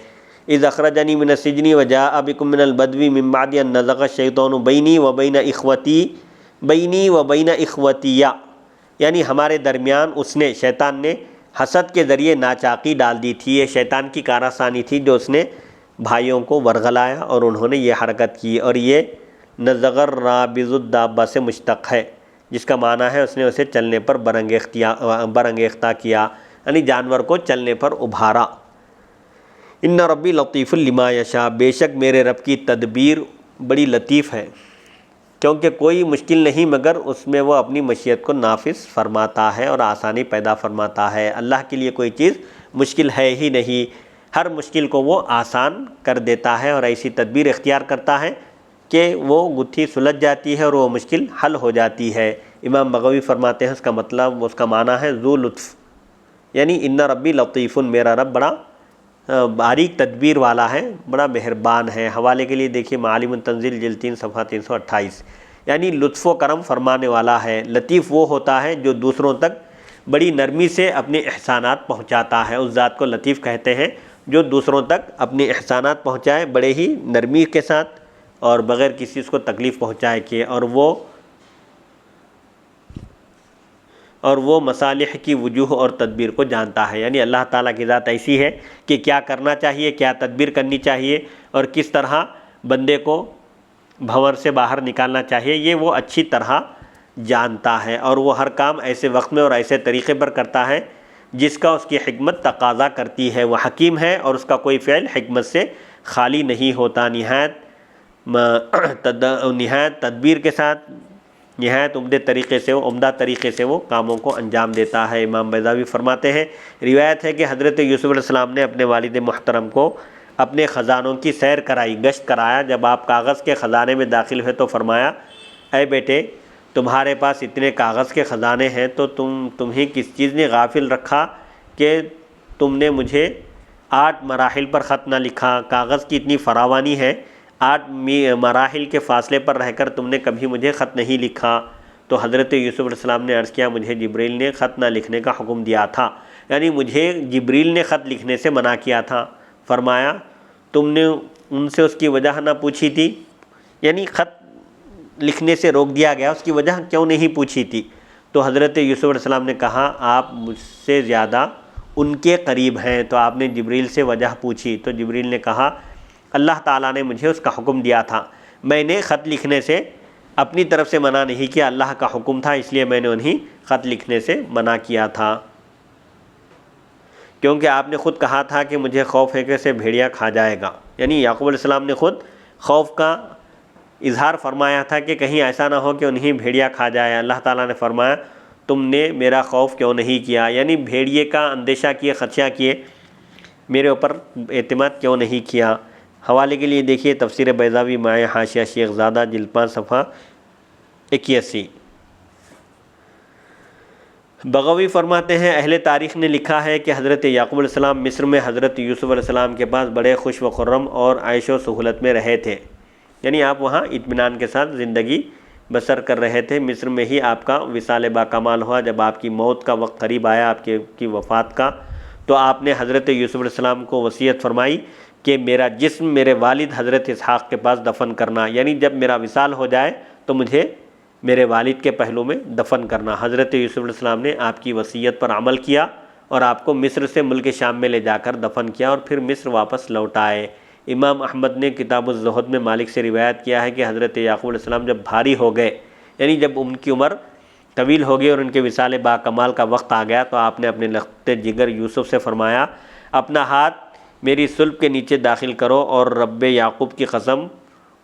اذ اخرجنی من السجن وجاء بکم من البدو من بعد ان نزغ الشیطان بینی و بین اخوتی، بینی و بین اخوتیہ، یعنی ہمارے درمیان اس نے، شیطان نے حسد کے ذریعے ناچاقی ڈال دی تھی، یہ شیطان کی کارآسانی تھی جو اس نے بھائیوں کو ورغلایا اور انہوں نے یہ حرکت کی، اور یہ نزغ الرابض الدابہ سے مشتق ہے، جس کا معنی ہے اس نے اسے چلنے پر برانگیختہ کیا، یعنی جانور کو چلنے پر ابھارا۔ ان ربی لطیف لما یشاء، بے شک میرے رب کی تدبیر بڑی لطیف ہے، کیونکہ کوئی مشکل نہیں مگر اس میں وہ اپنی مشیت کو نافذ فرماتا ہے اور آسانی پیدا فرماتا ہے۔ اللہ کے لیے کوئی چیز مشکل ہے ہی نہیں، ہر مشکل کو وہ آسان کر دیتا ہے اور ایسی تدبیر اختیار کرتا ہے کہ وہ گتھی سلجھ جاتی ہے اور وہ مشکل حل ہو جاتی ہے۔ امام بغوی فرماتے ہیں اس کا مطلب، اس کا معنی ہے ذو لطف، یعنی ان ربی لطیف، میرا رب بڑا باریک تدبیر والا ہے، بڑا مہربان ہے۔ حوالے کے لیے دیکھیے معالم التنزیل جلد 3 صفحہ 328، یعنی لطف و کرم فرمانے والا ہے۔ لطیف وہ ہوتا ہے جو دوسروں تک بڑی نرمی سے اپنے احسانات پہنچاتا ہے، اس ذات کو لطیف کہتے ہیں جو دوسروں تک اپنے احسانات پہنچائے بڑے ہی نرمی کے ساتھ اور بغیر کسی اس کو تکلیف پہنچائے کے، اور وہ مصالح کی وجوہ اور تدبیر کو جانتا ہے، یعنی اللہ تعالیٰ کی ذات ایسی ہے کہ کیا کرنا چاہیے، کیا تدبیر کرنی چاہیے اور کس طرح بندے کو بھنور سے باہر نکالنا چاہیے، یہ وہ اچھی طرح جانتا ہے، اور وہ ہر کام ایسے وقت میں اور ایسے طریقے پر کرتا ہے جس کا اس کی حکمت تقاضا کرتی ہے۔ وہ حکیم ہے اور اس کا کوئی فعل حکمت سے خالی نہیں ہوتا، نہایت تدبیر کے ساتھ، نہایت عمدہ طریقے سے وہ کاموں کو انجام دیتا ہے۔ امام بیضاوی فرماتے ہیں، روایت ہے کہ حضرت یوسف علیہ السلام نے اپنے والد محترم کو اپنے خزانوں کی سیر کرائی، گشت کرایا۔ جب آپ کاغذ کے خزانے میں داخل ہوئے تو فرمایا، اے بیٹے، تمہارے پاس اتنے کاغذ کے خزانے ہیں تو تمہیں کس چیز نے غافل رکھا کہ تم نے مجھے 8 مراحل پر خط نہ لکھا؟ کاغذ کی اتنی فراوانی ہے، 8 مراحل کے فاصلے پر رہ کر تم نے کبھی مجھے خط نہیں لکھا۔ تو حضرت یوسف علیہ السلام نے عرض کیا، مجھے جبریل نے خط نہ لکھنے کا حکم دیا تھا، یعنی مجھے جبریل نے خط لکھنے سے منع کیا تھا۔ فرمایا، تم نے ان سے اس کی وجہ نہ پوچھی تھی؟ یعنی خط لکھنے سے روک دیا گیا، اس کی وجہ کیوں نہیں پوچھی تھی؟ تو حضرت یوسف علیہ السلام نے کہا، آپ مجھ سے زیادہ ان کے قریب ہیں، تو آپ نے جبریل سے وجہ پوچھی تو جبریل نے کہا، اللہ تعالیٰ نے مجھے اس کا حکم دیا تھا، میں نے خط لکھنے سے اپنی طرف سے منع نہیں کیا، اللہ کا حکم تھا، اس لیے میں نے انہیں خط لکھنے سے منع کیا تھا، کیونکہ آپ نے خود کہا تھا کہ مجھے خوف ہے کہ اسے بھیڑیا کھا جائے گا، یعنی یعقوب علیہ السلام نے خود خوف کا اظہار فرمایا تھا کہ کہیں ایسا نہ ہو کہ انہیں بھیڑیا کھا جائے۔ اللہ تعالیٰ نے فرمایا، تم نے میرا خوف کیوں نہیں کیا، یعنی بھیڑیے کا اندیشہ کیے، خدشہ کیے، میرے اوپر اعتماد کیوں نہیں کیا۔ حوالے کے لیے دیکھیے تفسیر بیضاوی مائع حاشیہ شیخ زادہ جلد 5 صفحہ 81۔ بغوی فرماتے ہیں، اہل تاریخ نے لکھا ہے کہ حضرت یعقوب علیہ السلام مصر میں حضرت یوسف علیہ السلام کے پاس بڑے خوش و خرم اور عیش و سہولت میں رہے تھے، یعنی آپ وہاں اطمینان کے ساتھ زندگی بسر کر رہے تھے۔ مصر میں ہی آپ کا وصال باکمال ہوا۔ جب آپ کی موت کا وقت قریب آیا، آپ کی وفات کا، تو آپ نے حضرت یوسف علیہ السلام کو وصیت فرمائی کہ میرا جسم میرے والد حضرت اسحاق کے پاس دفن کرنا، یعنی جب میرا وصال ہو جائے تو مجھے میرے والد کے پہلو میں دفن کرنا۔ حضرت یوسف علیہ السلام نے آپ کی وصیت پر عمل کیا اور آپ کو مصر سے ملک شام میں لے جا کر دفن کیا اور پھر مصر واپس لوٹ آئے۔ امام احمد نے کتاب الزہد میں مالک سے روایت کیا ہے کہ حضرت یعقوب علیہ السلام جب بھاری ہو گئے، یعنی جب ان کی عمر طویل ہو گئی اور ان کے وصال با کمال کا وقت آ گیا تو آپ نے اپنے لخت جگر یوسف سے فرمایا اپنا ہاتھ میری صلب کے نیچے داخل کرو اور رب یعقوب کی قسم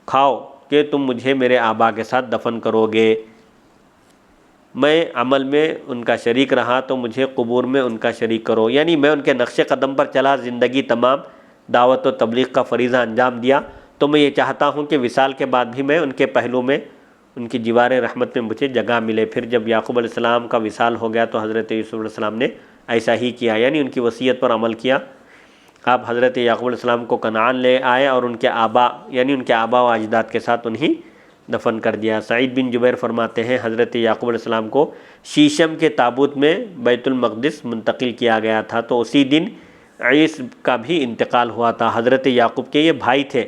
کھاؤ کہ تم مجھے میرے آبا کے ساتھ دفن کرو گے، میں عمل میں ان کا شریک رہا تو مجھے قبور میں ان کا شریک کرو، یعنی میں ان کے نقش قدم پر چلا، زندگی تمام دعوت و تبلیغ کا فریضہ انجام دیا، تو میں یہ چاہتا ہوں کہ وصال کے بعد بھی میں ان کے پہلو میں ان کی جوار رحمت میں مجھے جگہ ملے۔ پھر جب یعقوب علیہ السلام کا وصال ہو گیا تو حضرت یوسف علیہ السلام نے ایسا ہی کیا، یعنی ان کی وصیت پر عمل کیا۔ آپ حضرت یعقوب علیہ السلام کو کنعان لے آئے اور ان کے آبا یعنی ان کے آبا و اجداد کے ساتھ انہیں دفن کر دیا۔ سعید بن جبیر فرماتے ہیں حضرت یعقوب علیہ السلام کو شیشم کے تابوت میں بیت المقدس منتقل کیا گیا تھا، تو اسی دن عیس کا بھی انتقال ہوا تھا۔ حضرت یعقوب کے یہ بھائی تھے،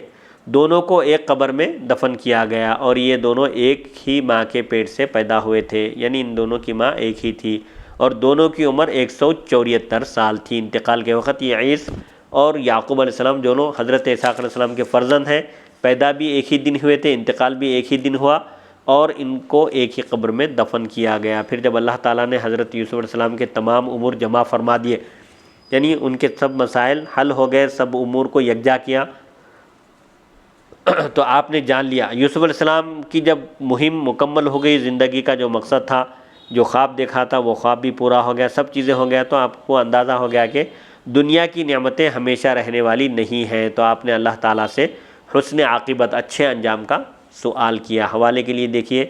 دونوں کو ایک قبر میں دفن کیا گیا اور یہ دونوں ایک ہی ماں کے پیٹ سے پیدا ہوئے تھے، یعنی ان دونوں کی ماں ایک ہی تھی اور دونوں کی عمر 174 سال تھی۔ انتقال کے وقت یہ عیس اور یعقوب علیہ السلام دونوں حضرت اسحاق علیہ السلام کے فرزند ہیں، پیدا بھی ایک ہی دن ہوئے تھے، انتقال بھی ایک ہی دن ہوا اور ان کو ایک ہی قبر میں دفن کیا گیا۔ پھر جب اللہ تعالیٰ نے حضرت یوسف علیہ السلام کے تمام امور جمع فرما دیے، یعنی ان کے سب مسائل حل ہو گئے، سب امور کو یکجا کیا، تو آپ نے جان لیا یوسف علیہ السلام کی جب مہم مکمل ہو گئی، زندگی کا جو مقصد تھا، جو خواب دیکھا تھا وہ خواب بھی پورا ہو گیا، سب چیزیں ہو گیا، تو آپ کو اندازہ ہو گیا کہ دنیا کی نعمتیں ہمیشہ رہنے والی نہیں ہیں، تو آپ نے اللہ تعالیٰ سے حسن عاقبت اچھے انجام کا سوال کیا۔ حوالے کے لیے دیکھیے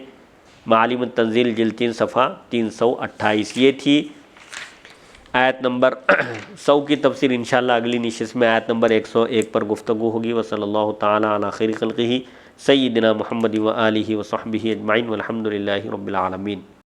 معالم التنزیل جلد 3 صفحہ 328۔ یہ تھی آیت نمبر 100 کی تفسیر۔ انشاءاللہ اگلی نشست میں آیت نمبر 101 پر گفتگو ہوگی۔ وصلی اللہ تعالی علی خیر خلقہ سیدنا محمد و آلہ و صحبہ اجمعین والحمد للہ رب العالمین۔